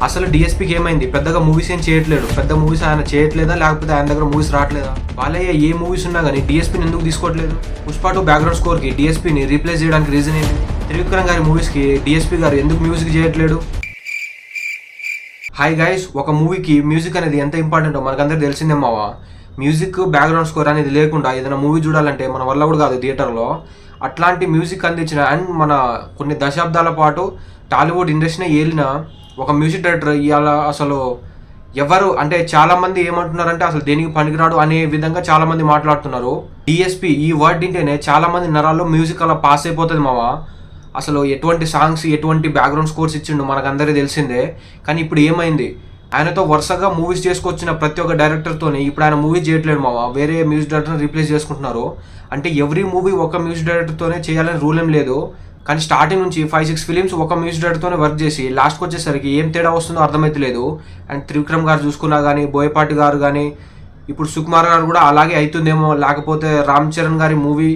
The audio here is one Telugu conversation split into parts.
అసలు డిఎస్పీకి ఏమైంది? పెద్దగా మూవీస్ ఏం చేయట్లేడు. పెద్ద మూవీస్ ఆయన చేయట్లేదా, లేకపోతే ఆయన దగ్గర మూవీస్ రావట్లేదా? బాలయ్య ఏ మూవీస్ ఉన్నా కానీ డిఎస్పీని ఎందుకు తీసుకోవట్లేదు? పుష్ప 2 బ్యాక్గ్రౌండ్ స్కోర్కి డిఎస్పీని రీప్లేస్ చేయడానికి రీజన్ ఏంటి? త్రివిక్రమ్ గారి మూవీస్కి డిఎస్పీ గారు ఎందుకు మ్యూజిక్ చేయట్లేడు? హాయ్ గైస్, ఒక మూవీకి మ్యూజిక్ అనేది ఎంత ఇంపార్టెంటో మనకందరికి తెలిసిందే మావా. మ్యూజిక్ బ్యాక్గ్రౌండ్ స్కోర్ అనేది లేకుండా ఏదైనా మూవీ చూడాలంటే మన వల్ల కూడా కాదు థియేటర్లో. అట్లాంటి మ్యూజిక్ అందించిన అండ్ మన కొన్ని దశాబ్దాల పాటు టాలీవుడ్ ఇండస్ట్రీనే ఏలిన ఒక మ్యూజిక్ డైరెక్టర్ ఇవాళ అసలు ఎవరు అంటే చాలామంది ఏమంటున్నారంటే అసలు దేనికి పనికిరాడు అనే విధంగా చాలామంది మాట్లాడుతున్నారు. డిఎస్పీ ఈ వర్డ్ వింటేనే చాలామంది నరాల్లో మ్యూజిక్ అలా పాస్ అయిపోతుంది మావా. అసలు ఎటువంటి సాంగ్స్ ఎటువంటి బ్యాక్గ్రౌండ్ స్కోర్స్ ఇచ్చిండు మనకందరికీ తెలిసిందే. కానీ ఇప్పుడు ఏమైంది? ఆయనతో వరుసగా మూవీస్ చేసుకొచ్చిన ప్రతి ఒక్క డైరెక్టర్తోని ఇప్పుడు ఆయన మూవీ చేయట్లేడు మావా. వేరే మ్యూజిక్ డైరెక్టర్ని రీప్లేస్ చేసుకుంటున్నారు. అంటే ఎవ్రీ మూవీ ఒక మ్యూజిక్ డైరెక్టర్తోనే చేయాలని రూల్ ఏం లేదు. కానీ స్టార్టింగ్ నుంచి 5-6 ఫిలిమ్స్ ఒక మ్యూజిక్ డైరెక్టర్తోనే వర్క్ చేసి లాస్ట్కి వచ్చేసరికి ఏం తేడా వస్తుందో అర్థమైతలేదు. అండ్ త్రివిక్రమ్ గారు చూసుకున్నా కానీ, బోయపాటి గారు కానీ, ఇప్పుడు సుకుమార్ గారు కూడా అలాగే అవుతుందేమో. లేకపోతే రామ్ చరణ్ గారి మూవీ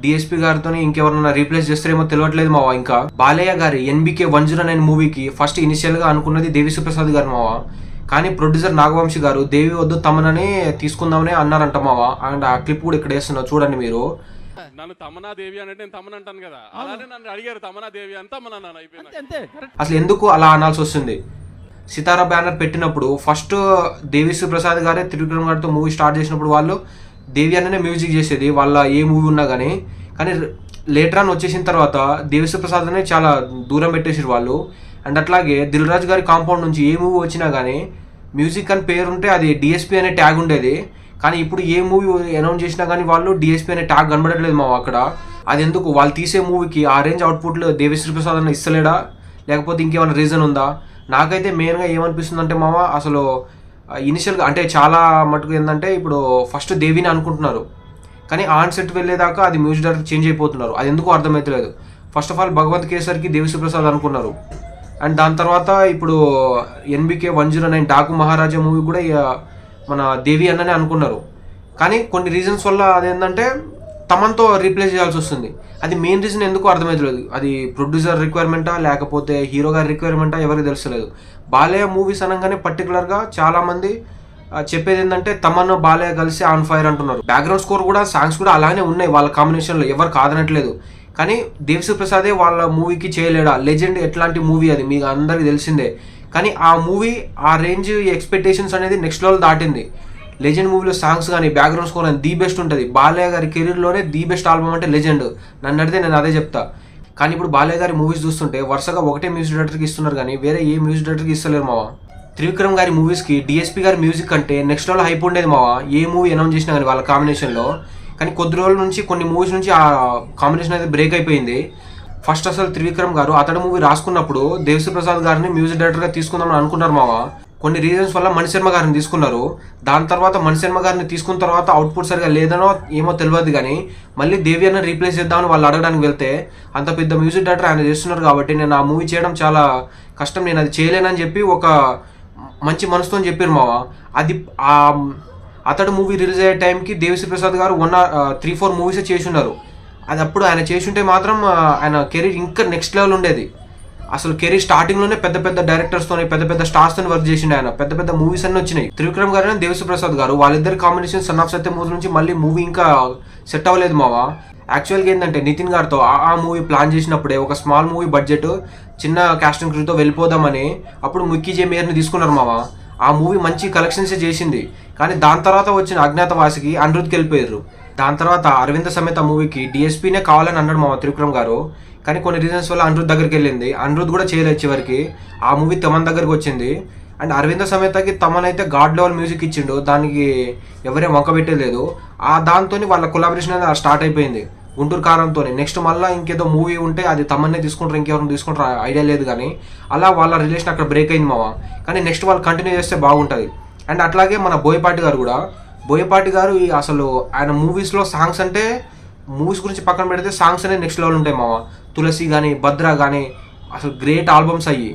డిఎస్పీ గారితో ఇంకెవరన్నా రీప్లేస్ చేస్తారేమో తెలియట్లేదు మావా. ఇంకా బాలయ్య గారి NBK 109 మూవీకి ఫస్ట్ ఇనిషియల్గా అనుకున్నది దేవిశ్రీ ప్రసాద్ గారు మావా. కానీ ప్రొడ్యూసర్ నాగవంశీ గారు దేవి వద్దు తమనని తీసుకుందామని అన్నారంట మావా. అండ్ ఆ క్లిప్ కూడా ఇక్కడ వేస్తున్నా చూడండి మీరు. నన్ను తమనా దేవి అంటే నేను తమన్ అంటాను కదా, అలానే నన్ను అడిగారు తమనా దేవి అంతా మన అయిపోయింది. అసలు ఎందుకు అలా అనాల్సి వస్తుంది? సితారా బ్యానర్ పెట్టినప్పుడు ఫస్ట్ దేవిశ్రీ ప్రసాద్ గారే త్రివిక్రమ్ గారితో మూవీ స్టార్ట్ చేసినప్పుడు వాళ్ళు దేవి అన్ననే మ్యూజిక్ చేసేది వాళ్ళ ఏ మూవీ ఉన్నా కానీ. కానీ లేటర్ ఆన్ వచ్చేసిన తర్వాత దేవిశ్రీ ప్రసాద్ అనే చాలా దూరం పెట్టేసారు వాళ్ళు. అండ్ అట్లాగే దిల్ రాజు గారి కాంపౌండ్ నుంచి ఏ మూవీ వచ్చినా కానీ మ్యూజిక్ అని పేరు ఉంటే అది డిఎస్పీ అనే ట్యాగ్ ఉండేది. కానీ ఇప్పుడు ఏ మూవీ అనౌన్స్ చేసినా కానీ వాళ్ళు డిఎస్పీ అనే ట్యాగ్ కనబడట్లేదు మావా అక్కడ. అది ఎందుకు? వాళ్ళు తీసే మూవీకి ఆ రేంజ్ అవుట్పుట్లు దేవిశ్రీ ప్రసాద్ అన్న ఇస్తలేడా, లేకపోతే ఇంకేమైనా రీజన్ ఉందా? నాకైతే మెయిన్గా ఏమనిపిస్తుంది అంటే మావా, అసలు ఇనిషియల్గా అంటే చాలా మటుకు ఏంటంటే ఇప్పుడు ఫస్ట్ దేవిని అనుకుంటున్నారు, కానీ ఆన్ సెట్ వెళ్ళేదాకా అది మ్యూజిక్ డైరెక్టర్ చేంజ్ అయిపోతున్నారు. అది ఎందుకు అర్థమవుతలేదు. ఫస్ట్ ఆఫ్ ఆల్ భగవంత్ కేసరికి దేవిశ్రీ ప్రసాద్ అనుకున్నారు. అండ్ దాని తర్వాత ఇప్పుడు NBK 109 డాకు మహారాజా మూవీ కూడా మన దేవి అన్ననే అనుకున్నారు. కానీ కొన్ని రీజన్స్ వల్ల అదేంటంటే తమన్తో రీప్లేస్ చేయాల్సి వస్తుంది. అది మెయిన్ రీజన్ ఎందుకు అర్థమవుతలేదు. అది ప్రొడ్యూసర్ రిక్వైర్మెంటా లేకపోతే హీరో గారి రిక్వైర్మెంటా ఎవరికి తెలుస్తలేదు. బాలయ్య మూవీస్ అనగానే పర్టికులర్గా చాలామంది చెప్పేది ఏంటంటే తమన్ బాలయ్య కలిసి ఆన్ ఫైర్ అంటున్నారు. బ్యాక్గ్రౌండ్ స్కోర్ కూడా సాంగ్స్ కూడా అలానే ఉన్నాయి వాళ్ళ కాంబినేషన్లో, ఎవరు కాదనట్లేదు. కానీ దేవిశ్రీ ప్రసాదే వాళ్ళ మూవీకి చేయలేడా? లెజెండ్ ఎట్లాంటి మూవీ అది మీకు అందరికీ తెలిసిందే. కానీ ఆ మూవీ ఆ రేంజ్ ఎక్స్పెక్టేషన్స్ అనేది నెక్స్ట్ లెవెల్ దాటింది. లెజెండ్ మూవీలో సాంగ్స్ కానీ బ్యాక్గ్రౌండ్ స్కోర్ అని ది బెస్ట్ ఉంటుంది. బాలయ్య గారి కెరీర్లోనే ది బెస్ట్ ఆల్బమ్ అంటే లెజెండ్. నన్ను అడిగితే నేను అదే చెప్తా. కానీ ఇప్పుడు బాలయ్య గారి మూవీస్ చూస్తుంటే వరుసగా ఒకటే మ్యూజిక్ డైరెక్టర్కి ఇస్తున్నారు కానీ వేరే ఏ మ్యూజిక్ డైరెక్టర్కి ఇస్తలేరు మావా. త్రివిక్రమ్ గారి మూవీస్కి డిఎస్పీ గారి మ్యూజిక్ అంటే నెక్స్ట్ లెవెల్ హైప్ ఉండేది మావా. ఏ మూవీ అనౌన్స్ చేసినా కానీ వాళ్ళ కాంబినేషన్లో. కానీ కొద్ది రోజుల నుంచి కొన్ని మూవీస్ నుంచి ఆ కాంబినేషన్ అయితే బ్రేక్ అయిపోయింది. ఫస్ట్ అసలు త్రివిక్రమ్ గారు అతడి మూవీ రాసుకున్నప్పుడు దేవిశ్రీ ప్రసాద్ గారిని మ్యూజిక్ డైరెక్టర్గా తీసుకుందామని అనుకున్నారు మావా. కొన్ని రీజన్స్ వల్ల మణిశర్మ గారిని తీసుకున్నారు. దాని తర్వాత మణిశర్మ గారిని తీసుకున్న తర్వాత అవుట్పుట్ సరిగా లేదనో ఏమో తెలియదు, కానీ మళ్ళీ దేవి అన్న రీప్లేస్ చేద్దామని వాళ్ళు అడగడానికి వెళ్తే అంత పెద్ద మ్యూజిక్ డైరెక్టర్ ఆయన చేస్తున్నారు కాబట్టి నేను ఆ మూవీ చేయడం చాలా కష్టం, నేను అది చేయలేనని చెప్పి ఒక మంచి మనసుతో చెప్పారు మావా. అది అతడు మూవీ రిలీజ్ అయ్యే టైంకి దేవిశ్రీ ప్రసాద్ గారు 3-4 మూవీసే చేసి ఉన్నారు. అది అప్పుడు ఆయన చేసుంటే మాత్రం ఆయన కెరీర్ ఇంకా నెక్స్ట్ లెవెల్ ఉండేది. అసలు కెరీర్ స్టార్టింగ్లోనే పెద్ద పెద్ద డైరెక్టర్స్తోని పెద్ద పెద్ద స్టార్స్తో వర్క్ చేసిండు ఆయన. పెద్ద పెద్ద మూవీస్ అన్నీ వచ్చినాయి. త్రివిక్రమ్ గారు అండ్ దేవిశ్రీ ప్రసాద్ గారు వాళ్ళిద్దరి కాంబినేషన్ సన్ ఆఫ్ సత్యమూర్తి నుంచి మళ్ళీ మూవీ ఇంకా సెట్ అవ్వలేదు మావా. యాక్చువల్గా ఏంటంటే నితిన్ గారితో ఆ మూవీ ప్లాన్ చేసినప్పుడే ఒక స్మాల్ మూవీ బడ్జెట్ చిన్న కాస్టింగ్ క్రూతో వెళ్ళిపోదామని అప్పుడు మిక్కీ జే మేయర్ని తీసుకున్నారు మావా. ఆ మూవీ మంచి కలెక్షన్సే చేసింది. కానీ దాని తర్వాత వచ్చిన అజ్ఞాతవాసికి అనిరుద్కి వెళ్ళిపోయారు. దాని తర్వాత అరవింద సమేత మూవీకి డిఎస్పీనే కావాలని అన్నాడు మావా త్రివిక్రమ్ గారు. కానీ కొన్ని రీజన్స్ వల్ల అనిరుద్ దగ్గరికి వెళ్ళింది. అనిరుద్ కూడా చేయలేదు చివరికి. ఆ మూవీ తమన్ దగ్గరికి వచ్చింది. అండ్ అరవింద సమేతకి తమన్ అయితే గాడ్ లెవెల్ మ్యూజిక్ ఇచ్చిండు, దానికి ఎవరేం వంక పెట్టలేదు. ఆ దాంతో వాళ్ళ కొలాబరేషన్ అనేది స్టార్ట్ అయిపోయింది గుంటూరు కారంతో. నెక్స్ట్ మళ్ళీ ఇంకేదో మూవీ ఉంటే అది తమన్నే తీసుకుంటారు, ఇంకెవరిని తీసుకుంటారు ఐడియా లేదు. కానీ అలా వాళ్ళ రిలేషన్ అక్కడ బ్రేక్ అయింది మావా. కానీ నెక్స్ట్ వాళ్ళు కంటిన్యూ చేస్తే బాగుంటుంది. అండ్ అట్లాగే మన బోయపాటి గారు కూడా, బోయపాటి గారు అసలు ఆయన మూవీస్లో సాంగ్స్ అంటే మూవీస్ గురించి పక్కన పెడితే సాంగ్స్ అనేది నెక్స్ట్ లెవెల్ ఉంటాయి మావా. తులసి కానీ భద్ర కానీ అసలు గ్రేట్ ఆల్బమ్స్ అయ్యి.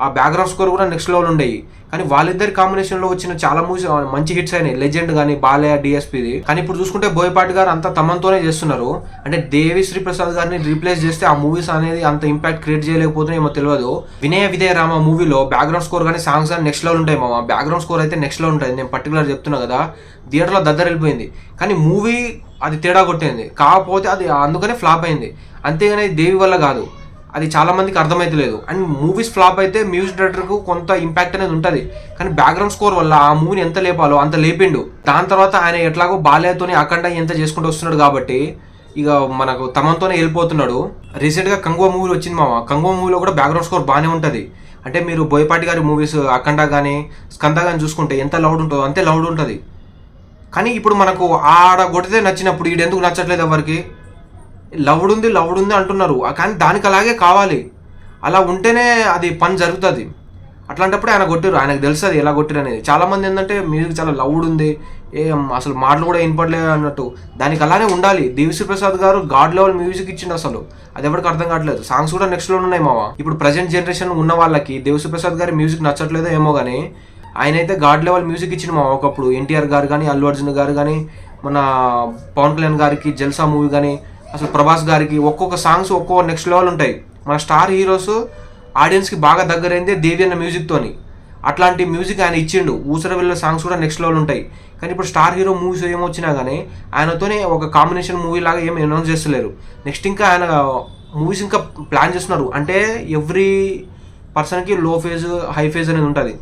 ఆ బ్యాక్గ్రౌండ్ స్కోర్ కూడా నెక్స్ట్ లెవెల్ ఉండేవి. కానీ వాళ్ళిద్దరి కాంబినేషన్లో వచ్చిన చాలా మూవీస్ మంచి హిట్స్ అయినాయి. లెజెండ్ కానీ, బాలయ్య, డిఎస్పీది. కానీ ఇప్పుడు చూసుకుంటే బోయపాటి గారు అంతా తమన్తోనే చేస్తున్నారు. అంటే దేవిశ్రీ ప్రసాద్ గారిని రీప్లేస్ చేస్తే ఆ మూవీస్ అనేది అంత ఇంపాక్ట్ క్రియేట్ చేయలేకపోతున్నాయి ఏమో తెలియదు. వినయ విజయ రామ మూవీలో బ్యాక్గ్రౌండ్ స్కోర్ కానీ సాంగ్స్ కానీ నెక్స్ట్ లెవెల్ ఉంటాయి మామ. బ్యాక్గ్రౌండ్ స్కోర్ అయితే నెక్స్ట్ లెవెల్ ఉంటుంది. నేను పర్టికులర్ చెప్తున్నా కదా, థియేటర్లో వెళ్ళిపోయింది. కానీ మూవీ అది తేడా కొట్టింది, కాకపోతే అది అందుకనే ఫ్లాప్ అయింది. అంతేగాని దేవి వల్ల కాదు, అది చాలా మందికి అర్థమైతలేదు. అండ్ మూవీస్ ఫ్లాప్ అయితే మ్యూజిక్ డైరెక్టర్కు కొంత ఇంపాక్ట్ అనేది ఉంటుంది. కానీ బ్యాక్గ్రౌండ్ స్కోర్ వల్ల ఆ మూవీని ఎంత లేపాలో అంత లేపిండు. దాని తర్వాత ఆయన ఎట్లాగో బాలయ్యతోని అఖండ ఎంత చేసుకుంటూ వస్తున్నాడు కాబట్టి ఇక మనకు తమన్తోనే వెళ్ళిపోతున్నాడు. రీసెంట్గా కంగువ మూవీ వచ్చింది మామ. కంగువ మూవీలో కూడా బ్యాక్గ్రౌండ్ స్కోర్ బాగానే ఉంటుంది. అంటే మీరు బోయపాటి గారి మూవీస్ అఖండ కానీ స్కంద కానీ చూసుకుంటే ఎంత లౌడ్ ఉంటుందో అంతే లౌడ్ ఉంటుంది. కానీ ఇప్పుడు మనకు ఆడ కొడితే నచ్చినప్పుడు ఈడెందుకు నచ్చట్లేదు ఎవరికి? లవ్డ్ ఉంది అంటున్నారు, కానీ దానికి అలాగే కావాలి. అలా ఉంటేనే అది పని జరుగుతుంది. అట్లాంటప్పుడు ఆయన కొట్టారు, ఆయనకు తెలుస్తుంది ఎలా కొట్టారు అనేది. చాలామంది ఏంటంటే మ్యూజిక్ చాలా లౌడ్ ఉంది, అసలు మాటలు కూడా వినపడలేదు అన్నట్టు. దానికి అలానే ఉండాలి. దేవిశ్రీ ప్రసాద్ గారు గాడ్ లెవెల్ మ్యూజిక్ ఇచ్చిండు, అసలు అది ఎవరికి అర్థం కావట్లేదు. సాంగ్స్ కూడా నెక్స్ట్ లో ఉన్నాయి మావా. ఇప్పుడు ప్రజెంట్ జనరేషన్ ఉన్న వాళ్ళకి దేవిశ్రీ ప్రసాద్ గారి మ్యూజిక్ నచ్చట్లేదో ఏమో కానీ ఆయన అయితే గాడ్ లెవెల్ మ్యూజిక్ ఇచ్చిండు మావా. ఒకప్పుడు ఎన్టీఆర్ గారు కానీ, అల్లు అర్జున్ గారు కానీ, మన పవన్ కళ్యాణ్ గారికి జల్సా మూవీ కానీ, అసలు ప్రభాస్ గారికి ఒక్కొక్క సాంగ్స్ ఒక్కొక్క నెక్స్ట్ లెవెల్ ఉంటాయి. మన స్టార్ హీరోస్ ఆడియన్స్కి బాగా దగ్గరైందే దేవి అన్న మ్యూజిక్తోని. అట్లాంటి మ్యూజిక్ ఆయన ఇచ్చిండు. ఊసర వెళ్ళే సాంగ్స్ కూడా నెక్స్ట్ లెవెల్ ఉంటాయి. కానీ ఇప్పుడు స్టార్ హీరో మూవీస్ ఏమొచ్చినా కానీ ఆయనతోనే ఒక కాంబినేషన్ మూవీ లాగా ఏమి అనౌన్స్ చేస్తలేరు. నెక్స్ట్ ఇంకా ఆయన మూవీస్ ఇంకా ప్లాన్ చేస్తున్నారు. అంటే ఎవ్రీ పర్సన్కి లో ఫేజ్ హై ఫేజ్ అనేది ఉంటుంది.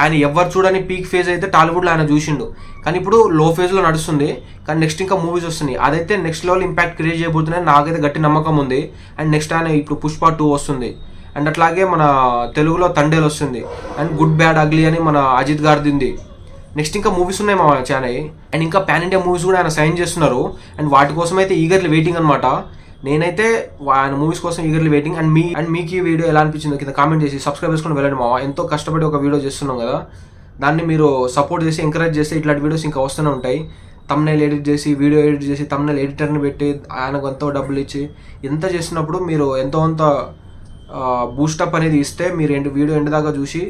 ఆయన ఎవరు చూడని పీక్ ఫేజ్ అయితే టాలీవుడ్లో ఆయన చూసిండు. కానీ ఇప్పుడు లో ఫేజ్లో నడుస్తుంది. కానీ నెక్స్ట్ ఇంకా మూవీస్ వస్తున్నాయి, అదైతే నెక్స్ట్ లెవెల్ ఇంపాక్ట్ క్రియేట్ చేయబోతున్నాయి నాకైతే గట్టి నమ్మకం ఉంది. అండ్ నెక్స్ట్ ఆయన ఇప్పుడు పుష్ప 2 వస్తుంది. అండ్ అట్లాగే మన తెలుగులో తండేలు వస్తుంది. అండ్ గుడ్ బ్యాడ్ అగ్లీ అని మన అజిత్ గారిది ఉంది. నెక్స్ట్ ఇంకా మూవీస్ ఉన్నాయి మా ఛానల్. అండ్ ఇంకా పాన్ ఇండియా మూవీస్ కూడా ఆయన సైన్ చేస్తున్నారు. అండ్ వాటి కోసం అయితే ఈగర్లీ వెయిటింగ్ అనమాట. నేనైతే ఆయన మూవీస్ కోసం ఈగర్లీ వెయిటింగ్. అండ్ మీకు ఈ వీడియో ఎలా అనిపించిందో కింద కామెంట్ చేసి సబ్స్క్రైబ్ చేసుకుని వెళ్ళండి మావా. ఎంతో కష్టపడి ఒక వీడియో చేస్తున్నాం కదా, దాన్ని మీరు సపోర్ట్ చేసి ఎంకరేజ్ చేస్తే ఇట్లాంటి వీడియోస్ ఇంకా వస్తూనే ఉంటాయి. తమ్నైల్ ఎడిట్ చేసి, వీడియో ఎడిట్ చేసి, తమ్నైల్ ఎడిటర్ని పెట్టి ఆయనకు ఎంతో డబ్బులు ఇచ్చి ఎంత చేసినప్పుడు మీరు ఎంతో అంత బూస్టప్ అనేది ఇస్తే మీరు వీడియో ఎండ్ దాకా చూసి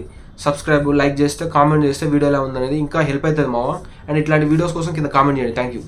సబ్స్క్రైబ్, లైక్ చేస్తే, కామెంట్ చేస్తే వీడియో ఎలా ఉందనేది ఇంకా హెల్ప్ అవుతుంది మావా. అండ్ ఇట్లాంటి వీడియోస్ కోసం కింద కామెంట్ చేయండి. Thank you.